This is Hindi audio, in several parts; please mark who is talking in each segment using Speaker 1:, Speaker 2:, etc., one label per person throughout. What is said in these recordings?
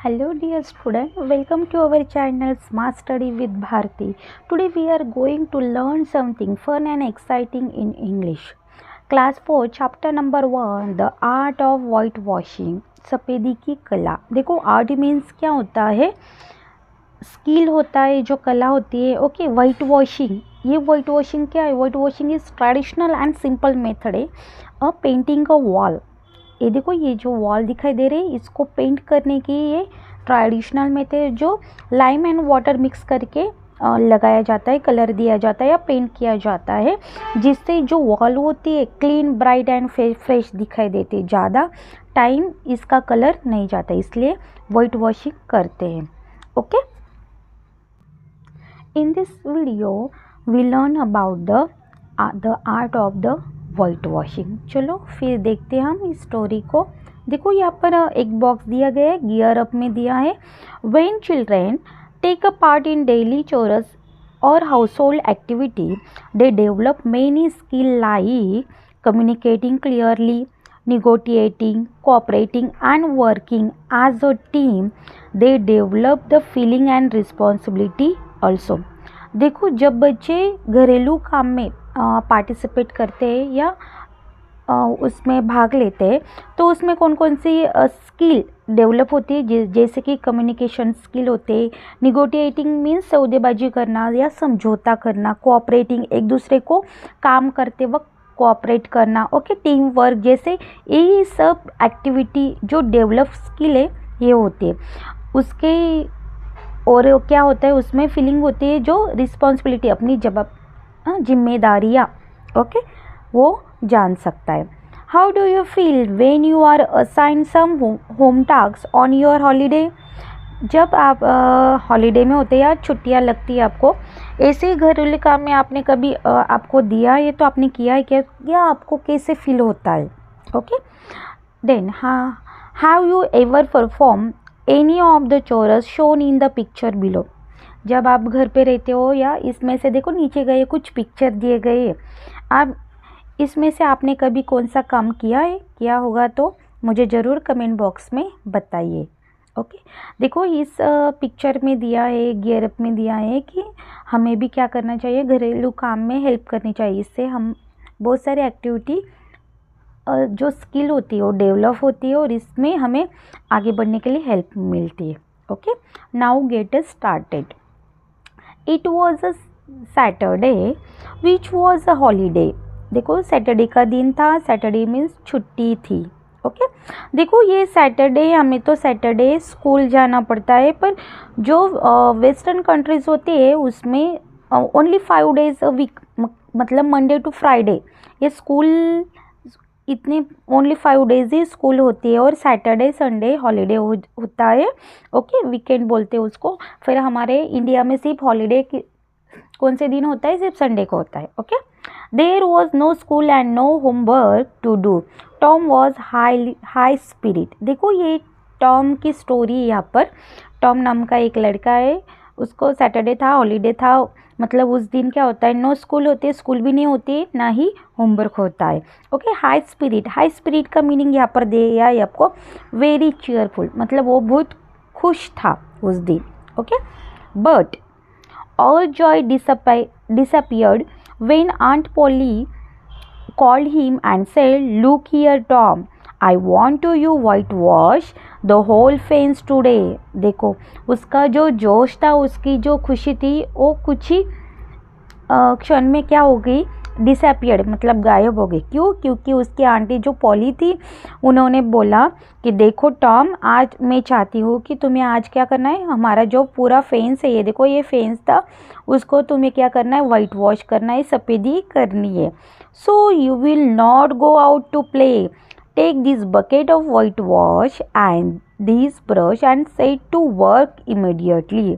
Speaker 1: Hello dear student, welcome to our channel Smart Study with Bharti. Today we are going to learn something fun and exciting in English. Class 4 chapter number 1 The Art of Whitewashing. सफ़ेदी की कला. देखो आर्ट मीन्स क्या होता है, स्किल होता है, जो कला होती है. Okay, white washing. ये वाइट वॉशिंग क्या है? White washing is traditional and simple method है अ पेंटिंग अ वॉल. ये देखो, ये जो वॉल दिखाई दे रही है, इसको पेंट करने की ये ट्रेडिशनल मेथड जो लाइम एंड वाटर मिक्स करके लगाया जाता है, कलर दिया जाता है या पेंट किया जाता है, जिससे जो वॉल होती है क्लीन, ब्राइट एंड फ्रेश दिखाई देती है. ज़्यादा टाइम इसका कलर नहीं जाता, इसलिए वाइट वॉशिंग करते हैं. Okay, in this video we learn about the art of the white washing. चलो फिर देखते हैं हम इस स्टोरी को. देखो यहाँ पर एक बॉक्स दिया गया है, गियर अप में दिया है. When children take a part in daily chores और household activity they develop many skill like communicating clearly, negotiating, cooperating and working as a team. They develop the feeling and responsibility also. देखो, जब बच्चे घरेलू काम में पार्टिसिपेट करते हैं या उसमें भाग लेते हैं, तो उसमें कौन कौन सी स्किल डेवलप होती है, जैसे कि कम्युनिकेशन स्किल होते हैं, निगोटिएटिंग मीन्स सौदेबाजी करना या समझौता करना, कोऑपरेटिंग एक दूसरे को काम करते वक्त कोऑपरेट करना. ओके, टीम वर्क, जैसे ये सब एक्टिविटी जो डेवलप स्किल है ये होती है. उसके और क्या होता है, उसमें फीलिंग होती है जो रिस्पॉन्सिबिलिटी, अपनी जिम्मेदारियाँ, ओके, वो जान सकता है. How do you feel when you are assign some home task on your holiday. जब आप हॉलीडे में होते हैं या छुट्टियां लगती है आपको, ऐसे ही घरेलू काम में आपने कभी आपको दिया है तो आपने किया है क्या, या आपको कैसे फील होता है. Okay, then have you ever perform any of the chores shown in the picture below. जब आप घर पे रहते हो या इसमें से देखो नीचे गए कुछ पिक्चर दिए गए हैं, आप इसमें से आपने कभी कौन सा काम किया है, किया होगा तो मुझे ज़रूर कमेंट बॉक्स में बताइए. ओके, देखो इस पिक्चर में दिया है, गियर अप में दिया है कि हमें भी क्या करना चाहिए, घरेलू काम में हेल्प करनी चाहिए. इससे हम बहुत सारी एक्टिविटी जो स्किल होती है वो डेवलप होती है और इसमें हमें आगे बढ़ने के लिए हेल्प मिलती है. Okay, now get started. It was a Saturday which was a holiday. देखो सैटरडे का दिन था, सैटरडे मीन्स छुट्टी थी. ओके, देखो ये सैटरडे, हमें तो सैटरडे स्कूल जाना पड़ता है, पर जो वेस्टर्न कंट्रीज होती है उसमें ओनली 5 days अ वीक, मतलब मंडे टू फ्राइडे ये स्कूल, इतने ओनली 5 days ही स्कूल होती है और सैटरडे संडे हॉलीडे होता है. ओके, वीकेंड बोलते हैं उसको. फिर हमारे इंडिया में सिर्फ हॉलीडे कौन से दिन होता है, सिर्फ संडे को होता है. Okay, there was no school and no homework to do. Tom was high spirit. देखो ये टॉम की स्टोरी है. यहाँ पर टॉम नाम का एक लड़का है, उसको सैटरडे था, हॉलीडे था, मतलब उस दिन क्या होता है, नो स्कूल होती है, स्कूल भी नहीं होती, ना ही होमवर्क होता है. Okay, high spirit. High spirit का मीनिंग यहाँ पर दिया है आपको, वेरी चीयरफुल, मतलब वो बहुत खुश था उस दिन. Okay, but all Joy disappeared when Aunt Polly called him and said, "Look here, Tom, I want to you whitewash the whole fence today." देखो उसका जो जोश था, उसकी जो खुशी थी, वो कुछ ही क्षण में क्या हो गई, डिसअपियर्ड, मतलब गायब हो गई. क्यों? क्योंकि उसकी आंटी जो पॉली थी, उन्होंने बोला कि देखो टॉम, आज मैं चाहती हूँ कि तुम्हें आज क्या करना है, हमारा जो पूरा फेंस है, ये देखो ये फेंस था, उसको तुम्हें क्या करना है, वाइट वॉश करना है, सफ़ेदी करनी है. So you will not go out to play. Take this bucket of white wash and this brush and set to work immediately.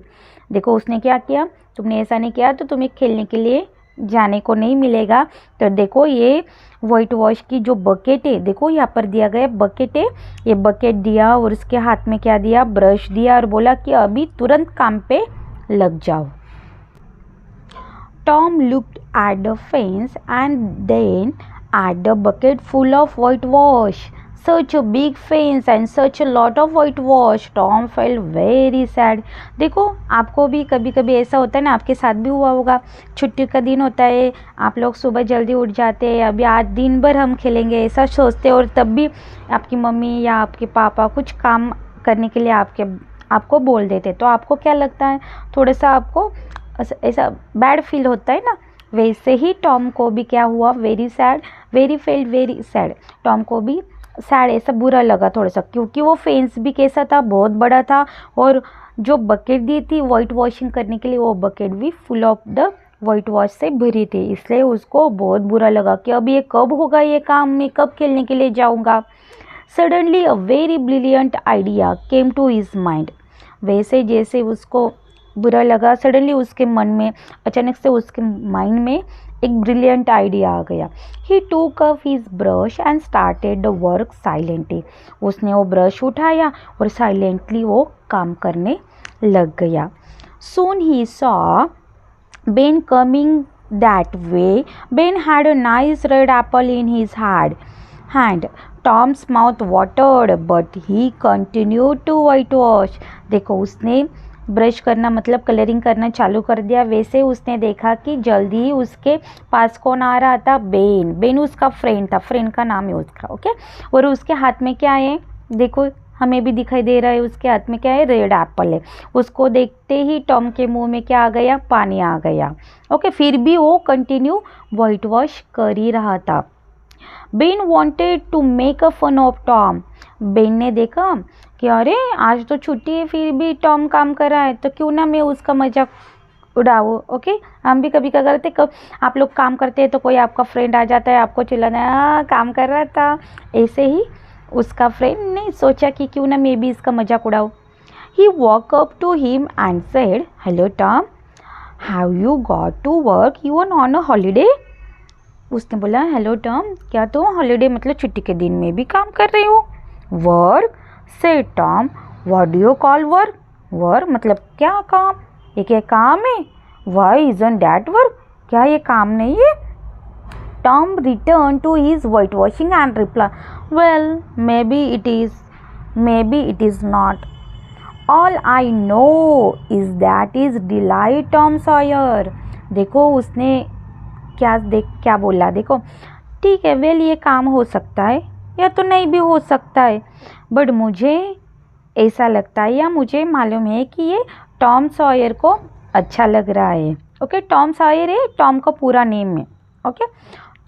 Speaker 1: देखो उसने क्या किया, तुमने ऐसा नहीं किया तो तुम्हें खेलने के लिए जाने को नहीं मिलेगा. तो देखो ये वाइट वॉश की जो बकेट है, देखो यहाँ पर दिया गया बकेट है, ये बकेट दिया और उसके हाथ में क्या दिया, ब्रश दिया और बोला कि अभी तुरंत काम पे लग जाओ. Tom looked at the fence and then at the bucket full of white wash. such a big face and such a lot of whitewash. Tom felt very sad. देखो आपको भी कभी कभी ऐसा होता है ना, आपके साथ भी हुआ होगा, छुट्टी का दिन होता है, आप लोग सुबह जल्दी उठ जाते हैं, अभी आज दिन भर हम खेलेंगे ऐसा सोचते हैं, और तब भी आपकी मम्मी या आपके पापा कुछ काम करने के लिए आपको बोल देते, तो आपको क्या लगता है, थोड़ा सा आपको ऐसा बैड फील होता है ना। वैसे ही टॉम को भी क्या हुआ, वेरी सैड। टॉम को भी सैड, ऐसा बुरा लगा थोड़ा सा, क्योंकि वो फेंस भी कैसा था, बहुत बड़ा था, और जो बकेट दी थी वाइट वॉशिंग करने के लिए, वो बकेट भी full of the white wash से भरी थी, इसलिए उसको बहुत बुरा लगा कि अब ये कब होगा ये काम, मैं कब खेलने के लिए जाऊँगा। Suddenly a very brilliant idea came to his mind. वैसे जैसे उसको बुरा लगा, सडनली उसके मन में, अचानक से उसके माइंड में एक ब्रिलियंट आइडिया आ गया। ही टूक up his brush and started the work silently. उसने वो ब्रश उठाया और साइलेंटली वो काम करने लग गया। Soon he saw Ben coming that way. Ben had a nice red apple in his hand. Tom's mouth watered but he continued to whitewash. देखो उसने ब्रश करना मतलब कलरिंग करना चालू कर दिया। वैसे उसने देखा कि जल्दी ही उसके पास कौन आ रहा था, बेन उसका फ्रेंड था, फ्रेंड का नाम है उसका, ओके। और उसके हाथ में क्या है, देखो हमें भी दिखाई दे रहा है, उसके हाथ में क्या है, रेड एप्पल है। उसको देखते ही टॉम के मुंह में क्या आ गया, पानी आ गया, ओके। फिर भी वो कंटिन्यू वाइट वॉश कर ही रहा था। Ben wanted to make a fun of Tom. Ben ने देखा कि अरे आज तो छुट्टी है, फिर भी टॉम काम कर रहा है, तो क्यों ना मैं उसका मजाक उड़ाओ, ओके। हम भी कभी क्या करते, कब आप लोग काम करते हैं तो कोई आपका फ्रेंड आ जाता है, आपको चिल्लाना काम कर रहा था। ऐसे ही उसका फ्रेंड ने सोचा कि क्यों ना मैं भी इसका मजाक उड़ाऊँ। He walk up to him and said, hello Tom, have you got to work, you are on a holiday. उसने बोला, हेलो टॉम, क्या तुम हॉलीडे मतलब छुट्टी के दिन में भी काम कर रहे हो? वर्क, से Tom, what do you call work? Work मतलब क्या काम, ये क्या काम है? वाई इजंट दैट वर्क, क्या ये काम नहीं है? Tom return to his white washing and reply, well may be it is not, all I know is that is delight Tom Sawyer. देखो उसने क्या बोला, देखो ठीक है, वेल ये काम हो सकता है या तो नहीं भी हो सकता है, बट मुझे ऐसा लगता है या मुझे मालूम है कि ये टॉम सॉयर को अच्छा लग रहा है, ओके। टॉम सॉयर है टॉम का पूरा नेम है, okay.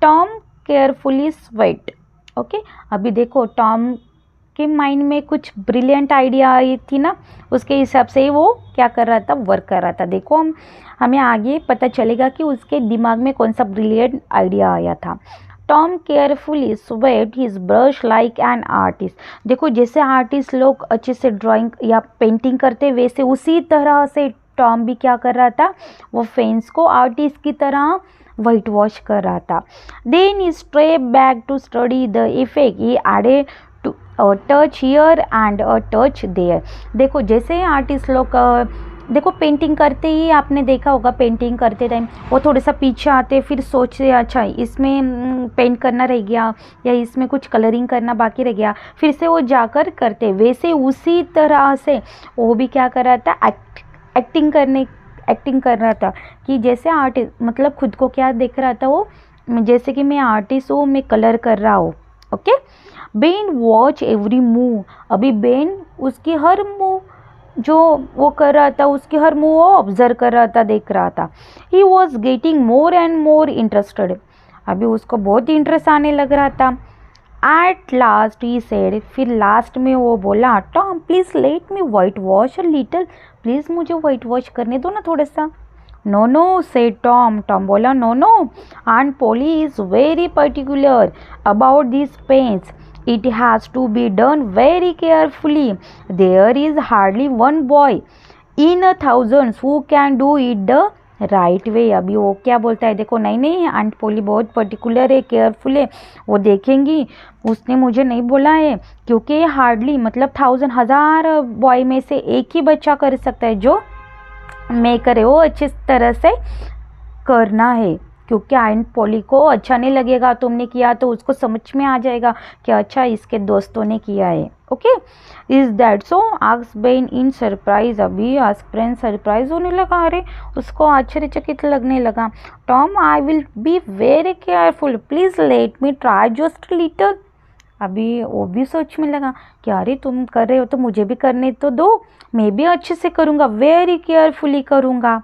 Speaker 1: Tom carefully sweat, okay. अभी देखो टॉम के माइंड में कुछ ब्रिलियंट आइडिया आई थी ना, उसके हिसाब से वो क्या कर रहा था, वर्क कर रहा था। देखो हमें आगे पता चलेगा कि उसके दिमाग में कौन सा ब्रिलियंट आइडिया आया था। Tom carefully swept his brush like an artist. देखो जैसे आर्टिस्ट लोग अच्छे से ड्राइंग या पेंटिंग करते, वैसे उसी तरह से टॉम भी क्या कर रहा था, वो फेंस को आर्टिस्ट की तरह वाइट वॉश कर रहा था। Then he stepped back to study the effect, he added to a touch here and a touch there. देखो जैसे आर्टिस्ट लोग देखो पेंटिंग करते ही आपने देखा होगा, पेंटिंग करते टाइम वो थोड़ा सा पीछे आते, फिर सोचते अच्छा इसमें पेंट करना रह गया या इसमें कुछ कलरिंग करना बाकी रह गया, फिर से वो जाकर करते। वैसे उसी तरह से वो भी क्या कर रहा था, एक्टिंग कर रहा था कि जैसे आर्टिस्ट मतलब खुद को क्या देख रहा था वो, जैसे कि मैं आर्टिस्ट हूँ, मैं कलर कर रहा हूँ, okay. Ben watch every move. अभी बेन उसकी हर मूव जो वो कर रहा था, उसकी हर मूव वो ऑब्जर्व कर रहा था, देख रहा था। He was getting more and more interested. अभी उसको बहुत इंटरेस्ट आने लग रहा था। एट लास्ट ही सेड, फिर लास्ट में वो बोला, Tom please let me whitewash a little, please मुझे वाइट वॉश करने दो ना थोड़ा सा। No no said Tom, Tom बोला no no, Aunt Polly is very particular about this paints, it has to be done very carefully, there is hardly one boy in 1,000 who can do it the right way। अभी वो क्या बोलता है, देखो नहीं आंट पोली बहुत पर्टिकुलर है, केयरफुल है, वो देखेंगी। उसने मुझे नहीं बोला है क्योंकि हार्डली मतलब 1,000 बॉय में से एक ही बच्चा कर सकता है, जो मैं करे वो अच्छी तरह से करना है, क्योंकि आंट पोली को अच्छा नहीं लगेगा तुमने किया, तो उसको समझ में आ जाएगा कि अच्छा इसके दोस्तों ने किया है। Okay, is that so, asked Ben in surprise. अभी आस्क्ड सरप्राइज होने लगा, अरे उसको आश्चर्यचकित लगने लगा। Tom, I will be very careful, please let me try just little. अभी वो भी सोच में लगा कि अरे तुम कर रहे हो तो मुझे भी करने तो दो, मैं भी अच्छे से करूँगा, वेरी केयरफुली करूँगा।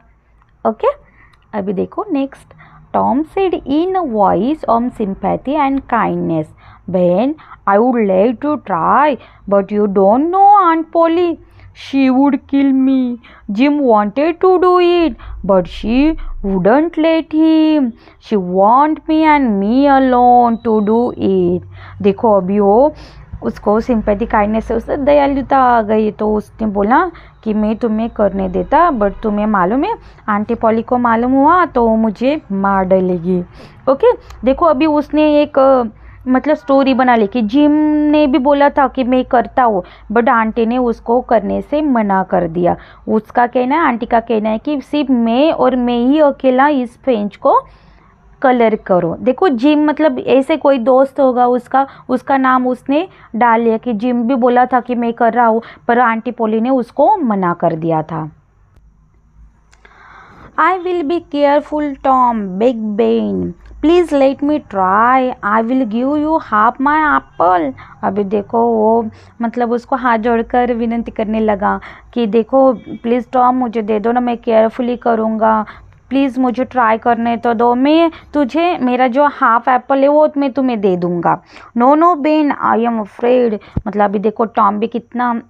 Speaker 1: ओके, अभी देखो next. Tom said in a voice of sympathy and kindness, Ben I would like to try but you don't know Aunt Polly, she would kill me. Jim wanted to do it, but she wouldn't let him. She want me and me alone to do it. देखो अभी वो उसको सिंपैथी काइंडनेस से उससे दयालुता आ गई, तो उसने बोला कि मैं तुम्हें करने देता, बट तुम्हें मालूम है आंटी पॉली को मालूम हुआ तो मुझे मार डालेगी। ओके, देखो अभी उसने एक मतलब स्टोरी बना ली कि जिम ने भी बोला था कि मैं करता हूँ, बट आंटी ने उसको करने से मना कर दिया। उसका कहना है, आंटी का कहना है कि सिर्फ मैं और मैं ही अकेला इस पेंच को कलर करो। देखो जिम मतलब ऐसे कोई दोस्त होगा उसका नाम उसने डाल लिया कि जिम भी बोला था कि मैं कर रहा हूँ, पर आंटी पोली ने उसको मना कर दिया था। I will be careful Tom, big Ben, please let me try, I will give you half my Apple. अभी देखो वो मतलब उसको हाथ जोड़कर विनती करने लगा कि देखो प्लीज़ टॉम मुझे दे दो ना, मैं केयरफुली करूँगा, प्लीज़ मुझे ट्राई करने तो दो, मैं तुझे मेरा जो हाफ एप्पल है वो मैं तुम्हें दे दूँगा। No no Ben, I am afraid. मतलब अभी देखो टॉम भी कितना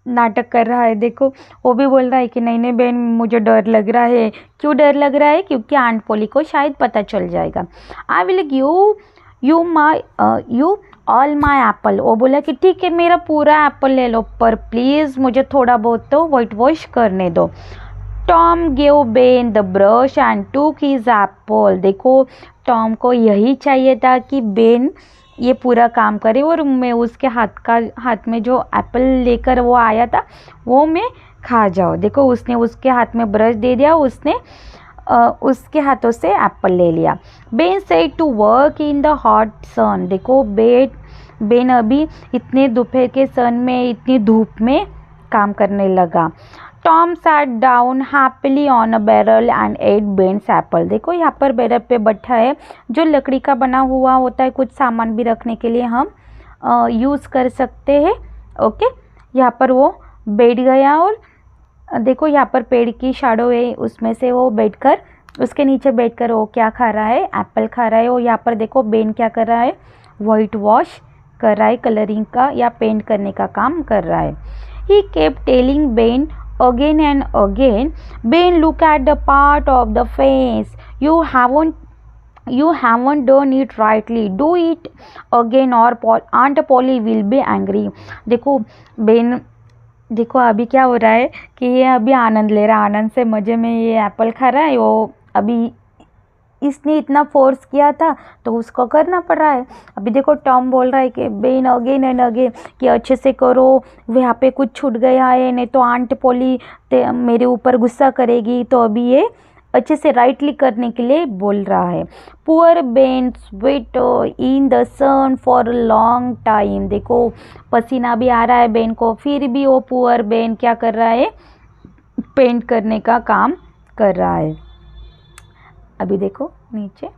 Speaker 1: नाटक कर रहा है, देखो वो भी बोल रहा है कि नहीं नहीं बहन मुझे डर लग रहा है। क्यों डर लग रहा है? क्योंकि आंट पोली को शायद पता चल जाएगा। I will give you all my Apple. वो बोला कि ठीक है मेरा पूरा एप्पल ले लो, पर प्लीज़ मुझे थोड़ा बहुत तो वाइट वॉश करने दो। Tom gave Ben the brush and टूक हिज एप्पल। देखो टॉम को यही चाहिए था कि बेन ये पूरा काम करे और मैं उसके हाथ में जो एप्पल लेकर वो आया था वो मैं खा जाओ। देखो उसने उसके हाथ में ब्रश दे दिया, उसने उसके हाथों से एप्पल ले लिया। Ben said to work in the hot sun. देखो बेन अभी इतने दोपहर के सन में इतनी धूप में काम करने लगा। Tom sat down happily on a barrel and ate Ben's apple. देखो यहाँ पर बैरल पे बैठा है, जो लकड़ी का बना हुआ होता है, कुछ सामान भी रखने के लिए हम यूज़ कर सकते हैं। ओके, यहाँ पर वो बैठ गया और देखो यहाँ पर पेड़ की शाडो है, उसमें से वो बैठकर उसके नीचे बैठकर वो क्या खा रहा है? एप्पल खा रहा है। और यहाँ पर देखो बेन क्या कर रहा है? वाइट वॉश कर रहा है, कलरिंग का या पेंट करने का काम कर रहा है। He kept telling Ben again and again, Ben, look at the part of the face. You haven't done it rightly. Do it again or Aunt Polly will be angry. देखो बेन, देखो अभी क्या हो रहा है कि ये अभी आनंद ले रहा है, आनंद से मज़े में ये एप्पल खा रहा है। वो अभी इसने इतना फोर्स किया था तो उसको करना पड़ रहा है। अभी देखो टॉम बोल रहा है कि बेन अगेन एंड अगेन कि अच्छे से करो, वहाँ पे कुछ छूट गया है, नहीं तो आंट पोली मेरे ऊपर गुस्सा करेगी। तो अभी ये अच्छे से राइटली करने के लिए बोल रहा है। Poor Ben sweat in the sun for long time. देखो पसीना भी आ रहा है बेन को, फिर भी वो पुअर बेन क्या कर रहा है? पेंट करने का काम कर रहा है। अभी देखो नीचे।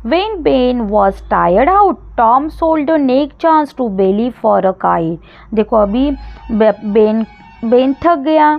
Speaker 1: When Ben was tired out, Tom sold a neck chance to Bailey for a kite. देखो अभी बेन थक गया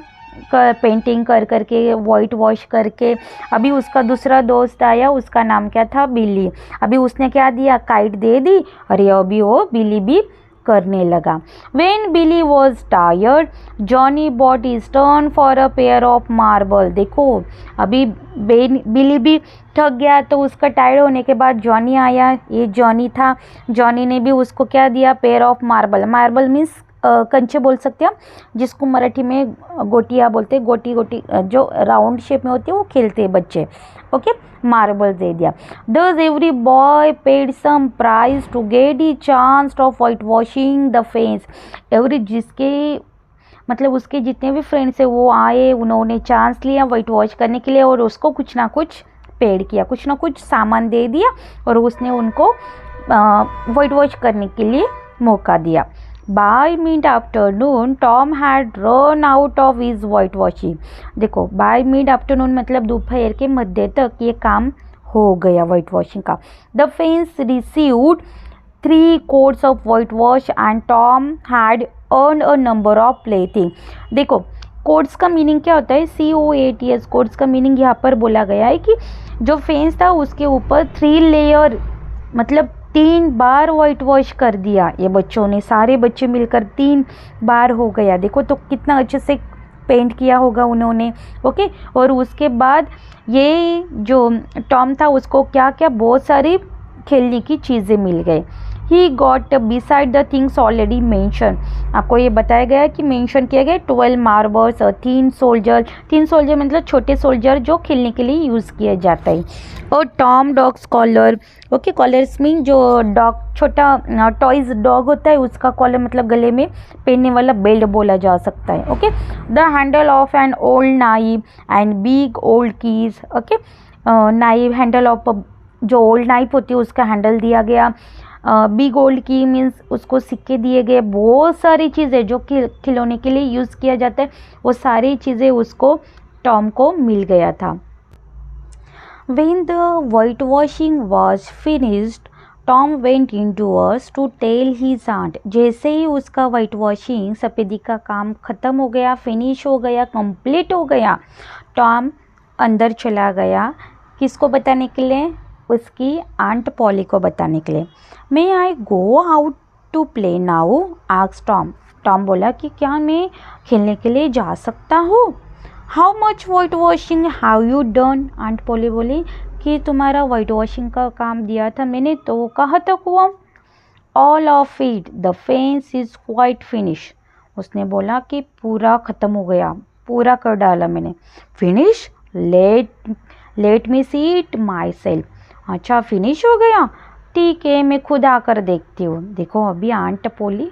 Speaker 1: पेंटिंग कर करके, वाइट वॉश करके। अभी उसका दूसरा दोस्त आया, उसका नाम क्या था? बिली। अभी उसने क्या दिया? काइट दे दी। अरे अभी वो बिली भी करने लगा। When Billy was tired, Johnny bought his turn for a pair of marble. देखो अभी बिली भी थक गया तो उसका टायर्ड होने के बाद जॉनी आया। ये जॉनी था, जॉनी ने भी उसको क्या दिया? Pair of marble. Marble means कंचे बोल सकते हैं, जिसको मराठी में गोटियाँ बोलते हैं। गोटी जो राउंड शेप में होती है वो खेलते हैं बच्चे। ओके, मार्बल दे दिया। Does every boy paid some price to get the chance of white washing the face? Every जिसके मतलब उसके जितने भी फ्रेंड्स है वो आए, उन्होंने चांस लिया वाइट वॉश करने के लिए और उसको कुछ ना कुछ पेड किया, कुछ ना कुछ सामान दे दिया और उसने उनको वाइट वॉश करने के लिए मौका दिया। By mid afternoon Tom had run out of his white washing. देखो बाय मिड आफ्टरनून मतलब दोपहर के मध्य तक ये काम हो गया वाइट वॉशिंग का। The fence received 3 coats of whitewash and Tom had earned a number of plaything। देखो कोट्स का मीनिंग क्या होता है, COATS। कोट्स का मीनिंग यहाँ पर बोला गया है कि जो फेंस था उसके ऊपर 3 लेयर मतलब 3 बार वाइट वॉश कर दिया ये बच्चों ने, सारे बच्चे मिलकर 3 बार हो गया। देखो तो कितना अच्छे से पेंट किया होगा उन्होंने। ओके, और उसके बाद ये जो टॉम था उसको क्या क्या बहुत सारी खेलने की चीज़ें मिल गई। He got beside the things already mention. आपको ये बताया गया कि मेंशन किया गया 12 मार्बल्स और 3 सोल्जर। 3 सोल्जर मतलब छोटे सोल्जर जो खेलने के लिए यूज़ किया जाता है। और Tom dogs collar. Okay, collars mean जो डॉग छोटा टॉयज डॉग होता है उसका कॉलर मतलब गले में पहनने वाला बेल्ट बोला जा सकता है। Okay, the handle of an old knife and big old keys. Okay, knife handle of जो ओल्ड नाइफ होती है उसका हैंडल दिया गया। बिग ओल्ड की मीन्स उसको सिक्के दिए गए। बहुत सारी चीज़ें जो खिलौने के लिए यूज़ किया जाता है वो सारी चीज़ें उसको टॉम को मिल गया था। When the whitewashing was finished, Tom went indoors to tell his aunt। जैसे ही उसका वाइट वॉशिंग सफ़ेदी का काम ख़त्म हो गया, फिनिश हो गया, कंप्लीट हो गया, टॉम अंदर चला गया किसको बताने के लिए, उसकी आंट पॉली को बताने के लिए। May I go out to play now asked Tom. Tom बोला कि क्या मैं खेलने के लिए जा सकता हूँ। How much white washing have you done. Aunt Polly बोली कि तुम्हारा वाइट वॉशिंग का काम दिया था मैंने तो कहाँ तक हुआ। All of it, the fence is quite finish. उसने बोला कि पूरा ख़त्म हो गया, पूरा कर डाला मैंने। Finish, let me see it my self. अच्छा फिनिश हो गया, ठीक है मैं खुद आकर देखती हूँ। देखो अभी आंट पॉली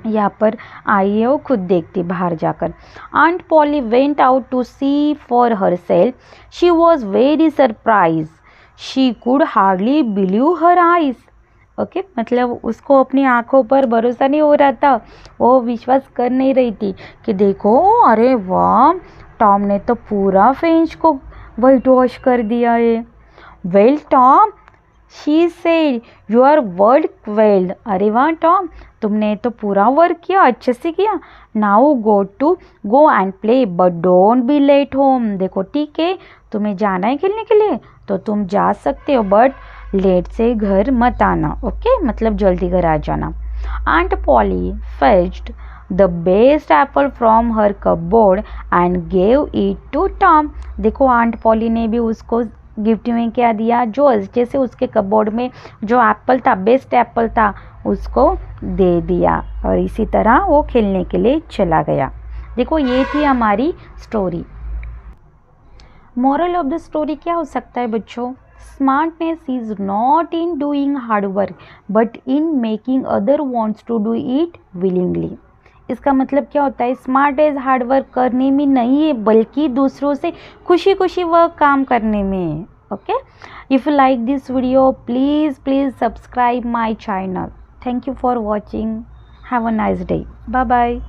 Speaker 1: यहाँ पर आई है, वो खुद देखती बाहर जाकर। Aunt Polly went out to see for herself. She was very surprise, she could hardly believe her eyes. Okay, मतलब उसको अपनी आंखों पर भरोसा नहीं हो रहा था, वो विश्वास कर नहीं रही थी कि देखो अरे वाह टॉम ने तो पूरा फेंस को वाइट वॉश कर दिया है। Well Tom, she said, your work well. अरे वाह टॉम, तुमने तो पूरा वर्क किया, अच्छे से किया। Now go and play but don't be late home. देखो ठीक है तुम्हें जाना है खेलने के लिए तो तुम जा सकते हो बट लेट से घर मत आना। ओके, मतलब जल्दी घर आ जाना। Aunt Polly fetched the best apple from her cupboard and gave it to Tom. देखो आंट पॉली ने भी उसको गिफ्ट में क्या दिया, जो अच्छे से उसके कपबोर्ड में जो एप्पल था, बेस्ट एप्पल था, उसको दे दिया और इसी तरह वो खेलने के लिए चला गया। देखो ये थी हमारी story. Moral of the story क्या हो सकता है बच्चों, smartness is not in doing hard work but in making other wants to do it willingly. इसका मतलब क्या होता है, स्मार्ट एज हार्ड वर्क करने में नहीं है बल्कि दूसरों से खुशी खुशी वह काम करने में है। Okay, if you like this video please subscribe my channel. Thank you for watching, have a nice day, bye bye.